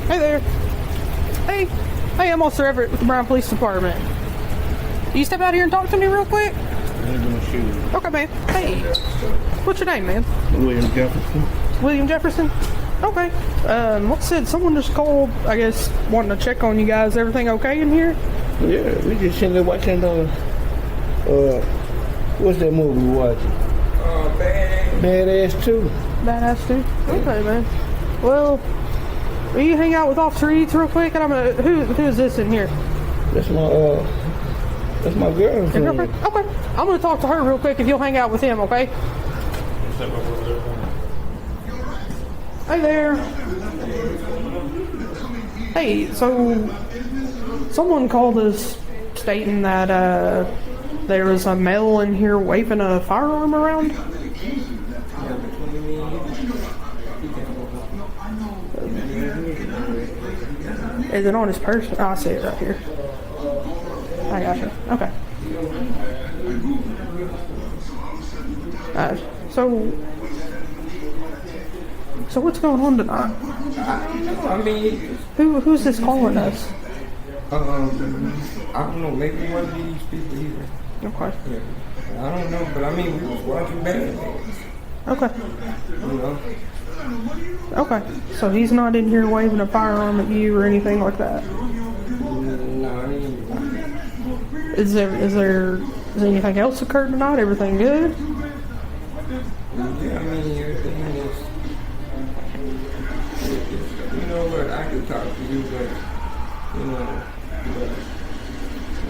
Hey there. Hey. Hey, I'm Officer Everett with the Bryan Police Department. Can you step out here and talk to me real quick? Okay, man. Hey. What's your name, man? William Jefferson. William Jefferson? Okay. Like I said, someone just called, I guess, wanting to check on you guys. Everything okay in here? Yeah, we just sitting there watching what's that movie we watching? Badass 2. Badass 2? Okay, man. Well, will you hang out with Officer Eads real quick? And I'm gonna, who is this in here? That's my girlfriend. Your girlfriend? Okay. I'm gonna talk to her real quick if you'll hang out with him, okay? Hey there. Hey, so someone called us stating that there was a male in here waving a firearm around. Is it on his person? Oh, I see it right here. I gotcha. Okay. So what's going on tonight? I mean, Who's this calling us? I don't know, maybe one of these people here. Okay. Yeah. I don't know, but I mean, we was watching bad things. Okay. You know? Okay. So he's not in here waving a firearm at you or anything like that? No, I mean... Is anything else occurred tonight? Everything good? Yeah, I mean, everything is... You know what, I could talk to you, but... You know...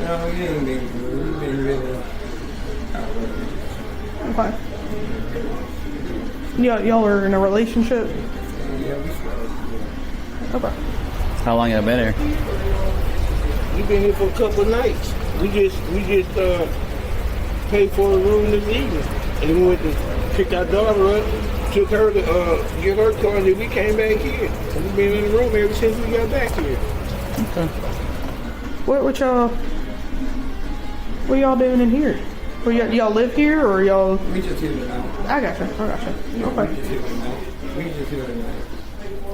No, it ain't been good. We've been really... Okay. Y'all are in a relationship? Yeah, we started. Okay. How long have you been here? We've been here for a couple of nights. We just paid for a room this evening, and we went to pick our daughter up, took her to get her car, and then we came back here. And we've been in the room ever since we got back here. Okay. What y'all doing in here? Y'all live here or y'all? We just here tonight. I gotcha. Yeah, Okay. We just here tonight. We just here tonight.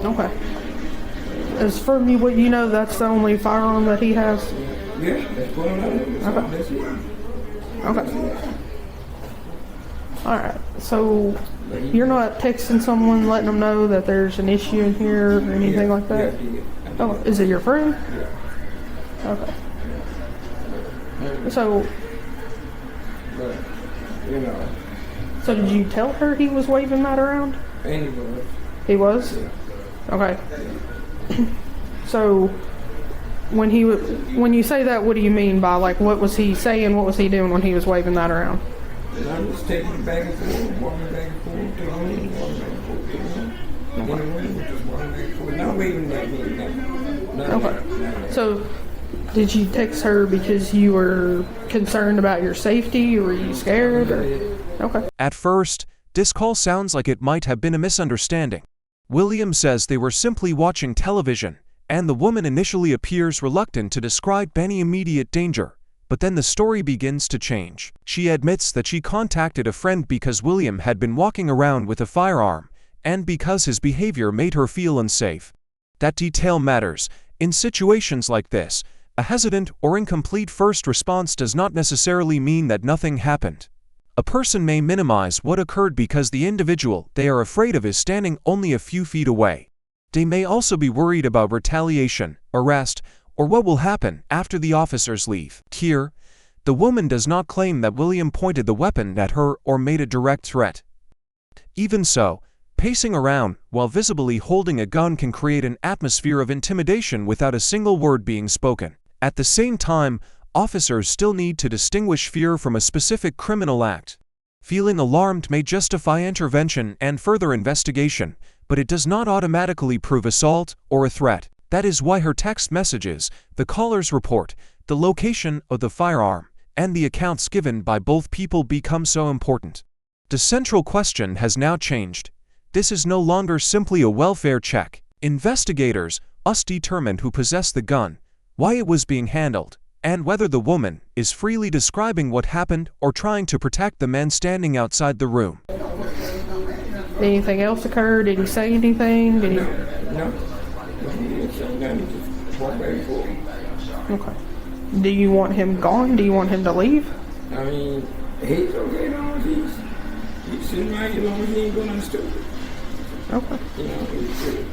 Okay. As for me, what you know, that's the only firearm that he has? Yeah, that's what I'm doing. Okay. That's it. Okay. Alright, so you're not texting someone letting them know that there's an issue in here or anything like that? Yeah. Oh, is it your friend? Yeah. Okay. So, But, you know, so did you tell her he was waving that around? anyway. He was? Yeah. Okay. So, when you say that, what do you mean by, like, what was he saying, what was he doing when he was waving that around? And I'm just taking it back and forth, walking back and forth to the room, walking back and forth to the room. In the room, just walking back and forth. Not waving at me, no. Okay. So, did you text her because you were concerned about your safety, or were you scared? Or? Okay. At first, this call sounds like it might have been a misunderstanding. William says they were simply watching television, and the woman initially appears reluctant to describe any immediate danger. But then the story begins to change. She admits that she contacted a friend because William had been walking around with a firearm, and because his behavior made her feel unsafe. That detail matters. In situations like this, a hesitant or incomplete first response does not necessarily mean that nothing happened. A person may minimize what occurred because the individual they are afraid of is standing only a few feet away. They may also be worried about retaliation, arrest, or what will happen after the officers leave. Here, the woman does not claim that William pointed the weapon at her or made a direct threat. Even so, pacing around while visibly holding a gun can create an atmosphere of intimidation without a single word being spoken. At the same time, officers still need to distinguish fear from a specific criminal act. Feeling alarmed may justify intervention and further investigation, but it does not automatically prove assault or a threat. That is why her text messages, the caller's report, the location of the firearm, and the accounts given by both people become so important. The central question has now changed. This is no longer simply a welfare check. Investigators must determine who possessed the gun, why it was being handled, and whether the woman is freely describing what happened or trying to protect the man standing outside the room. Anything else occur? Did he say anything? Did he? No. say nothing, just walk back and forth. Okay. Do you want him gone? Do you want him to leave? I mean, he's okay as long as he's sitting right as long as he ain't doing nothing stupid. Okay. You know, he's good.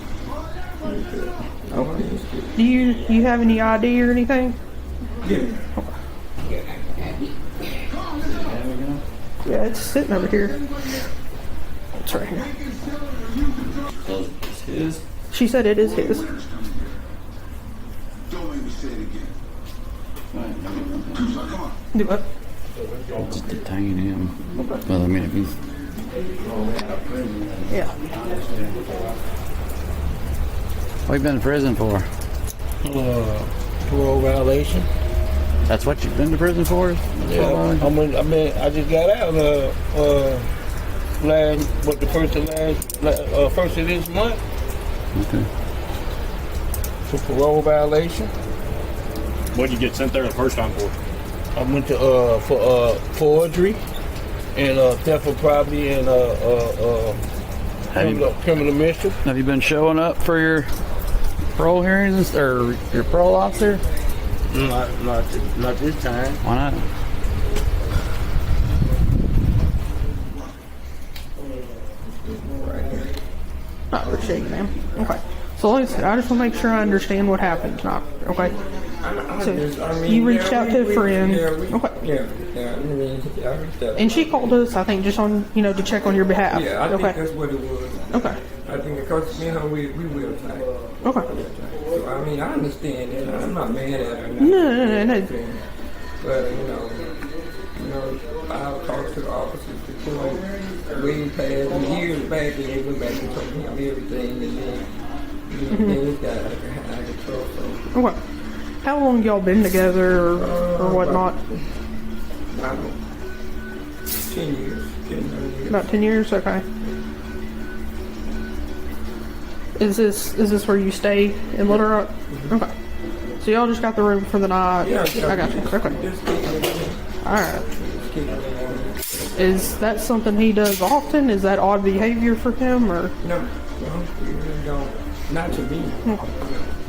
He's good. Okay. He's good. Do you have any ID or anything? Yeah. Yeah, it's sitting over here. It's right here. It's his. She said it is his. Don't make me say it again. Come on. Do it. It's detaining him. Well, I mean, if he's Yeah. what you been in prison for? Parole violation. That's what you've been to prison for? Yeah, I just got out first of this month Okay. for parole violation. What'd you get sent there the first time for? I went to for forgery and theft of property and criminal mischief. Have you been showing up for your parole hearings or your parole officer? Not this time. Why not? Not for shaking him. Okay. So like I said, I just want to make sure I understand what happened. Not okay. So you reached out to a friend. Okay. Yeah, I reached out. And she called us, I think, just on to check on your behalf. Yeah, I think Okay. that's what it was. Okay. I think because me and her, we will tight. Okay. So, I mean, I understand that. I'm not mad at her. No. But, I've talked to the officers before, way past years back, and they went back and told me everything, and then, things got out of control. So, Okay. How long y'all been together or whatnot? about 10 years. 10 years. About 10 years? Okay. Is this where you stay in Little Rock? Okay. So y'all just got the room for the night? Yeah, I got you. Okay. Just keep it in. Alright. Just keep it in. Is that something he does often? Is that odd behavior for him or? No, we really don't. Not to me.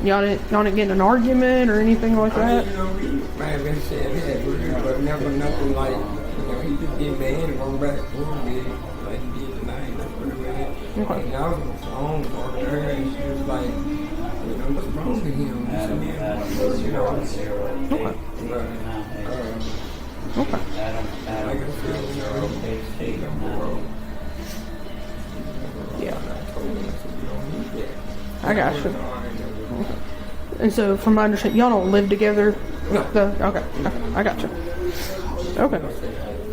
Y'all didn't get in an argument or anything like I that? mean, we might have been saying that, but never nothing like, he just get mad and run back and forth with it, like he did tonight. That's what it was. Okay. And I was on the phone talking to her, and she was like, what's wrong with him? Okay. But, Okay. like I said, he's on the road. Yeah. I told him, I said, you don't need that. I got you. And so, from my understanding, y'all don't live together? No. Okay. I got you. Okay.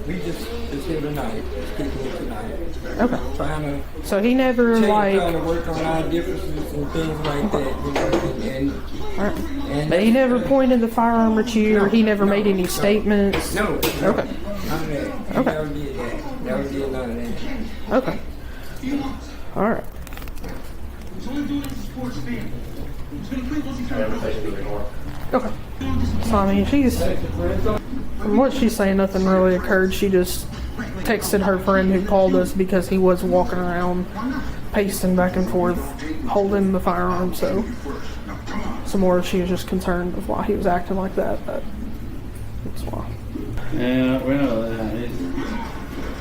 We just here tonight, speaking it tonight. Okay. Trying to So he never trying to work on our differences and things like that, Alright. and But he never pointed the firearm at you, or he never made any statements? no, Okay. none of that. He Okay. never did that. Never did none of that. Okay. Alright. Okay. So, I mean, from what she's saying, nothing really occurred. She just texted her friend who called us because he was walking around, pacing back and forth, holding the firearm. So, some more, she was just concerned with why he was acting like that. But that's why. Yeah, we know that. He's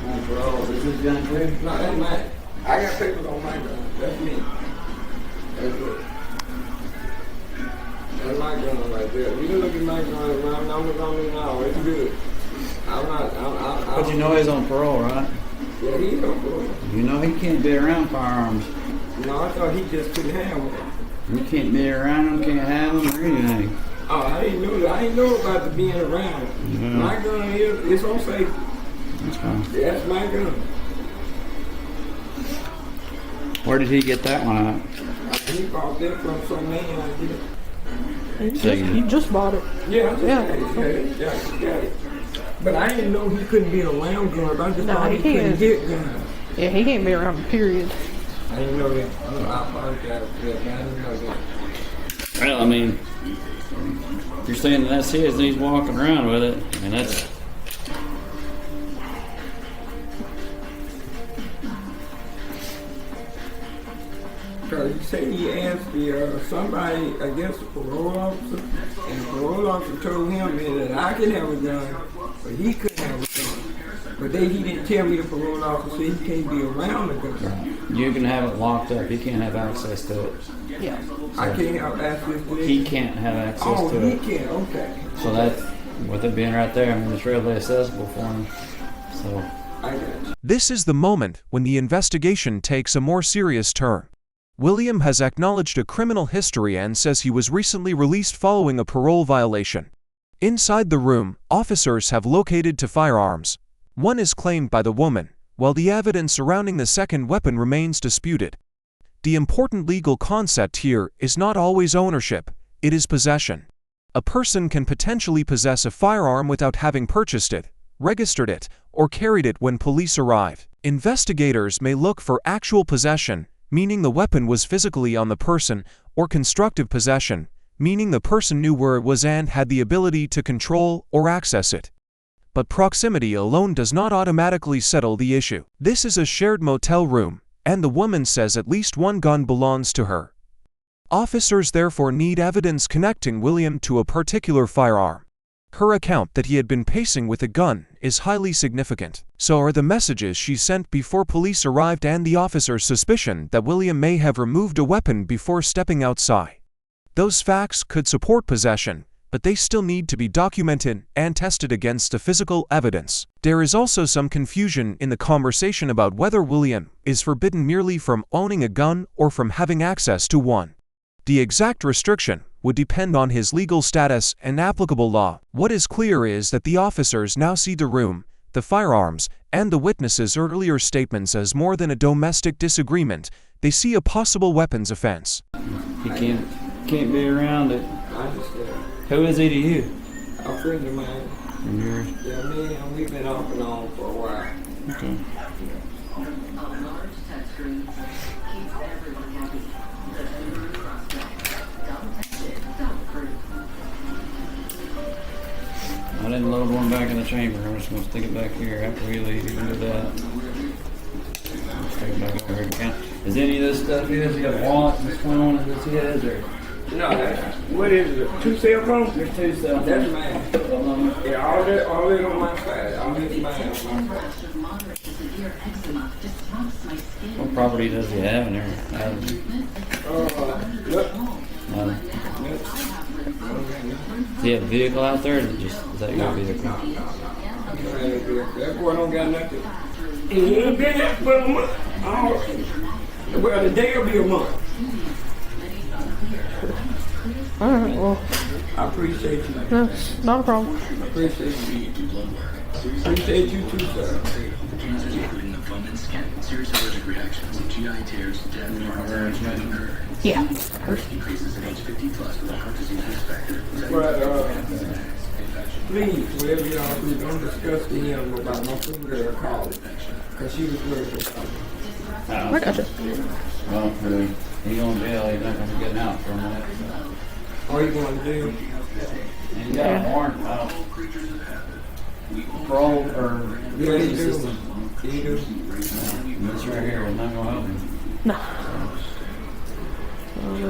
on parole. Is this gun too? No, that's mine. I got papers on my gun. That's me. That's it. That's my gun right there. You can look at my gun. My numbers on me now. It's good. I'm not. But you know he's on parole, right? Yeah, he's on parole. You know he can't be around firearms. No, I thought he just couldn't have one. You can't be around them, can't have them, or anything. Oh, I didn't know that. I didn't know about the being around. My gun is, it's on safety. That's fine. That's my gun. Where did he get that one at? He bought that from some man I did. You just bought it. Yeah, I just Yeah. got it. Yeah, I just got it. But I didn't know he couldn't be around guns. I just No, thought he he couldn't can't. get guns. Yeah, he can't be around, period. I didn't know that. I apologize for that. I didn't know that. Well, I mean, you're saying that that's his and he's walking around with it. I mean, that's... because he said he asked somebody, I guess a parole officer, and the parole officer told him that I could have a gun, but he couldn't have a gun. But he didn't tell me, the parole officer, he can't be around the gun. You can have it locked up. He can't have access to it. Yeah. I can't have access to it. He can't have access to he it. can't, okay. So that's, with it being right there, I mean, it's readily accessible for him. So. I got you. This is the moment when the investigation takes a more serious turn. William has acknowledged a criminal history and says he was recently released following a parole violation. Inside the room, officers have located two firearms. One is claimed by the woman, while the evidence surrounding the second weapon remains disputed. The important legal concept here is not always ownership, it is possession. A person can potentially possess a firearm without having purchased it, registered it, or carried it when police arrive. Investigators may look for actual possession, meaning the weapon was physically on the person, or constructive possession, meaning the person knew where it was and had the ability to control or access it. But proximity alone does not automatically settle the issue. This is a shared motel room, and the woman says at least one gun belongs to her. Officers therefore need evidence connecting William to a particular firearm. Her account that he had been pacing with a gun is highly significant. So are the messages she sent before police arrived and the officer's suspicion that William may have removed a weapon before stepping outside. Those facts could support possession, but they still need to be documented and tested against the physical evidence. There is also some confusion in the conversation about whether William is forbidden merely from owning a gun or from having access to one. The exact restriction would depend on his legal status and applicable law. What is clear is that the officers now see the room, the firearms, and the witnesses' earlier statements as more than a domestic disagreement. They see a possible weapons offense. He can't be around it. I understand. Who is he to you? A friend of mine. And yours? Yeah, me and we've been off and on for a while. Okay. I didn't load one back in the chamber. I'm just going to stick it back here after we leave. You can do that. Stick it back over here. Is any of this stuff his? You got a wallet and phone? Is this his? Or? No, what is it? 2 cell phones? There's 2 cell phones. That's mine. Yeah, all that on my side. All this mine on my side. What property does he have in there? Look. Does he have a vehicle out there, or is that your vehicle? That boy don't got nothing. He ain't been there for a month. Well, the day will be a month. Alright, well, I appreciate you. no, not a problem. Appreciate you. Appreciate you too, sir. Yeah. But, please, whatever y'all do, don't discuss to him about my friend girl calling. Because she was worried about me. I gotcha. Well, he's on jail. He's not going to be getting out for a minute. All you going to do? And you got a warrant out. Parole or Yeah, prison he do. system. He do. This right here is not going to help him. No.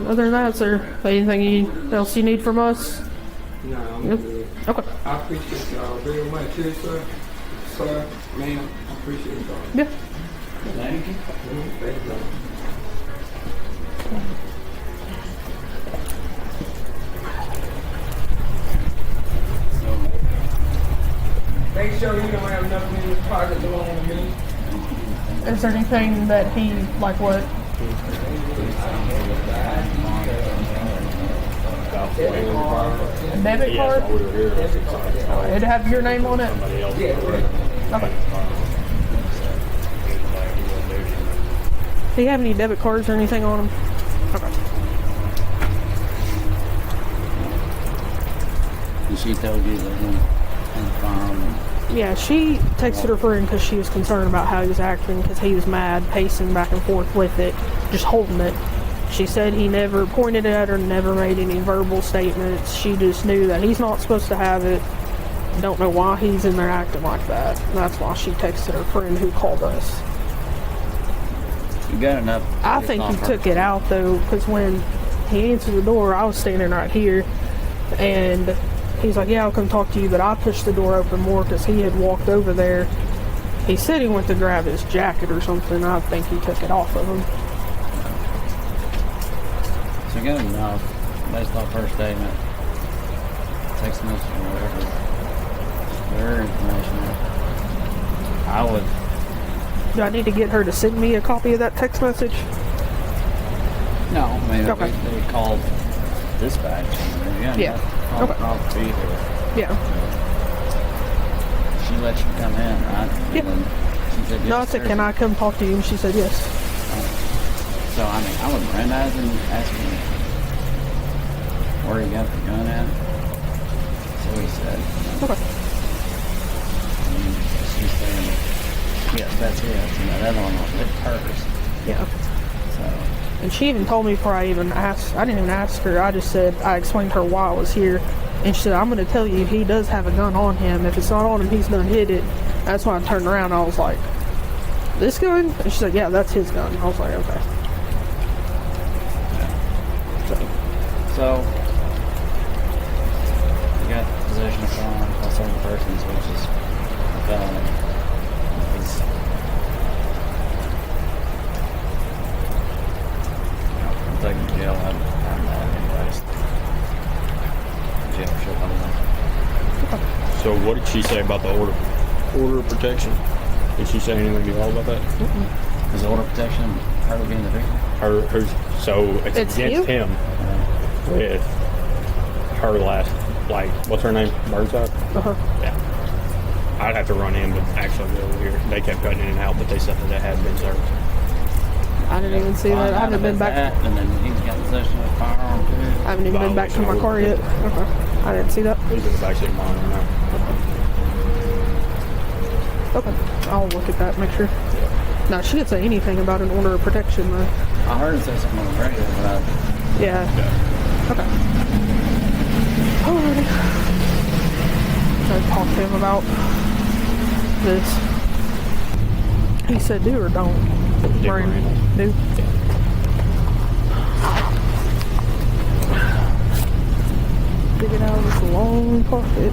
Other than that, sir, anything else you need from us? No, I'm Yep. good. Okay. I appreciate y'all very much here, sir. Sir, ma'am, I appreciate y'all. Yeah. Thank you. Thank you. Make sure you don't have nothing in your pocket belonging to me. Is there anything that he, like what? A debit card? It'd have your name on it? Okay. Do you have any debit cards or anything on them? Okay. And she told you that and firearm. Yeah, she texted her friend because she was concerned about how he was acting because he was mad, pacing back and forth with it, just holding it. She said he never pointed at her, never made any verbal statements. She just knew that he's not supposed to have it. Don't know why he's in there acting like that. That's why she texted her friend who called us. gun enough. I think he took it out though, because when he answered the door, I was standing right here, and he's like, "Yeah, I'll come talk to you," but I pushed the door open more because he had walked over there. He said he went to grab his jacket or something. I think he took it off of him. So good enough, based off her statement, text message or whatever, her information. I would. Do I need to get her to send me a copy of that text message? No, I mean, Okay. they called dispatch. Yeah. Call Okay. off the vehicle. Yeah. She let you come in, right? Yeah. And then she said, yes, No, I said, sir. "Can I come talk to you?" And she said yes. So, I mean, I would Mirandize him, ask him where he got the gun at. That's what he said. Okay. And she's saying, yes, that's it. And that other one was hers. Yeah. So, And she even told me before I even asked, I didn't even ask her, I just said, I explained to her why I was here. And she said, "I'm going to tell you, he does have a gun on him. If it's not on him, he's done hit it." That's when I turned around, I was like, "This gun?" And she said, "Yeah, that's his gun." I was like, "Okay." So, you got possession of firearms by certain persons, which is a felony. He's, I'm taking to jail. I'm not anyways. Jail shit, I don't know. So what did she say about the order of protection? Did she say anything at all about that? Is order of protection her being the victim? So it's It's against you? him with her last, like, what's her name? Burnside? Uh-huh. Yeah. I'd have to run in, but actually go over here. They kept cutting in and out, but they said that they had been served. I didn't even see that. I haven't been back. And then he's got possession of a firearm too. I haven't even been back to my car yet. Okay. I didn't see that. He's in the backseat of mine right now. Okay. I'll look at that, make sure. No, she didn't say anything about an order of protection, though. I heard him say something on the radio about Yeah. Okay. Alrighty. I talked to him about this. He said do or don't. Brian, do. Dig it out of this long pocket.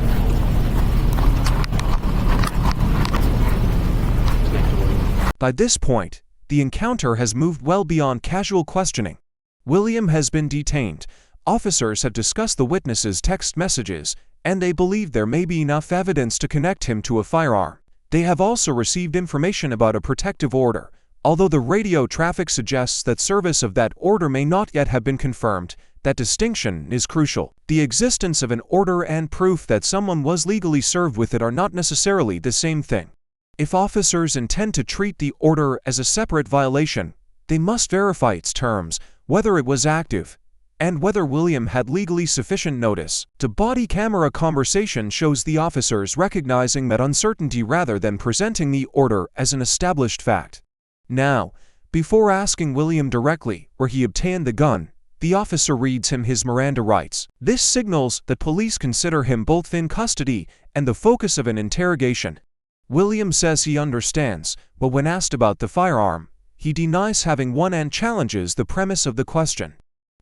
By this point, the encounter has moved well beyond casual questioning. William has been detained. Officers have discussed the witness's text messages, and they believe there may be enough evidence to connect him to a firearm. They have also received information about a protective order, although the radio traffic suggests that service of that order may not yet have been confirmed. That distinction is crucial. The existence of an order and proof that someone was legally served with it are not necessarily the same thing. If officers intend to treat the order as a separate violation, they must verify its terms, whether it was active, and whether William had legally sufficient notice. The body camera conversation shows the officers recognizing that uncertainty rather than presenting the order as an established fact. Now, before asking William directly where he obtained the gun, the officer reads him his Miranda rights. This signals that police consider him both in custody and the focus of an interrogation. William says he understands, but when asked about the firearm, he denies having one and challenges the premise of the question.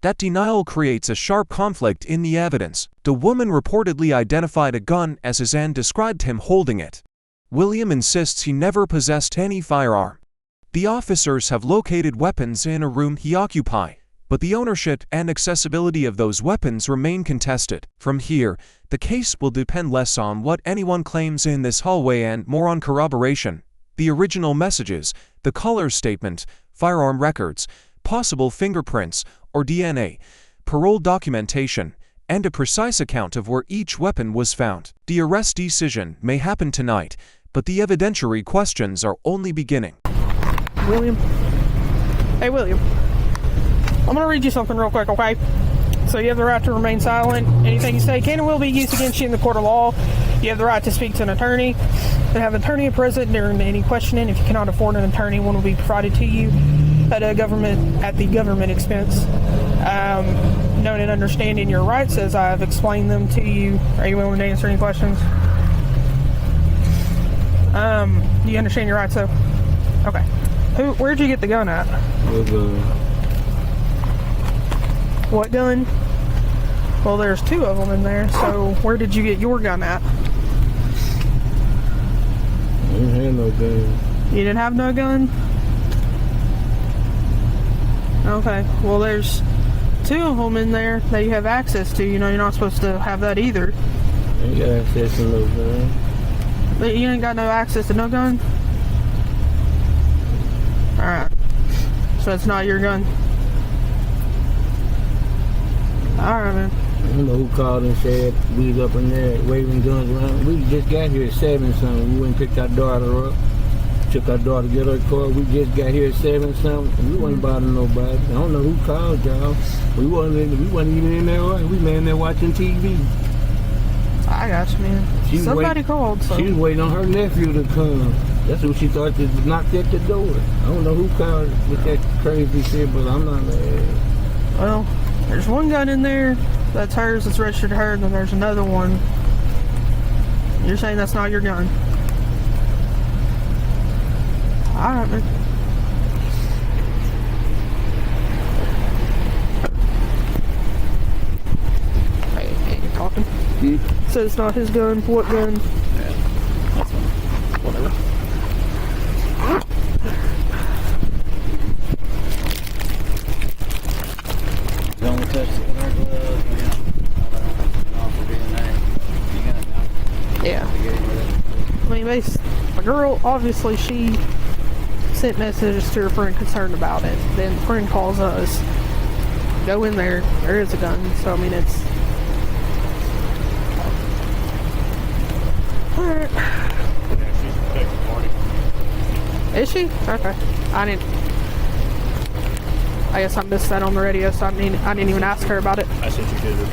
That denial creates a sharp conflict in the evidence. The woman reportedly identified a gun as his and described him holding it. William insists he never possessed any firearm. The officers have located weapons in a room he occupied, but the ownership and accessibility of those weapons remain contested. From here, the case will depend less on what anyone claims in this hallway and more on corroboration. The original messages, the caller's statement, firearm records, possible fingerprints or DNA, parole documentation, and a precise account of where each weapon was found. The arrest decision may happen tonight, but the evidentiary questions are only beginning. William. Hey, William. I'm going to read you something real quick, okay? So you have the right to remain silent. Anything you say can and will be used against you in the court of law. You have the right to speak to an attorney and have an attorney present during any questioning. If you cannot afford an attorney, one will be provided to you at the government expense. Knowing and understanding your rights as I've explained them to you. Are you willing to answer any questions? Do you understand your rights, though? Okay. Where'd you get the gun at? With What gun? Well, there's 2 of them in there, so where did you get your gun at? I didn't have no gun. You didn't have no gun? Okay, well there's 2 of them in there that you have access to. You know, you're not supposed to have that either. I ain't got access to no gun. But you ain't got no access to no gun? Alright. So it's not your gun? Alright, man. I don't know who called and said we was up in there waving guns around. We just got here at 7-something. We went and picked our daughter up. Took our daughter to get her car. We just got here at 7-something. We wasn't bothering nobody. I don't know who called y'all. We wasn't even in there. We laying there watching TV. I got you, man. Somebody called, so. She was waiting on her nephew to come. That's what she thought to knock at the door. I don't know who called with that crazy shit, but I'm not mad. Well, there's one gun in there that's hers, that's registered to her, and then there's another one. You're saying that's not your gun? Alright, man. Hey, you talking? Said it's not his gun. What gun? Yeah, that's one. Whatever. Don't touch it with our gloves, man. Off for DNA. You got it now. Yeah. I mean, my girl, obviously, she sent messages to her friend concerned about it. Then the friend calls us. Go in there. There is a gun. So, I mean, it's... Alright. Is she? Okay. I guess I missed that on the radio, so I didn't even ask her about it. I sent you to the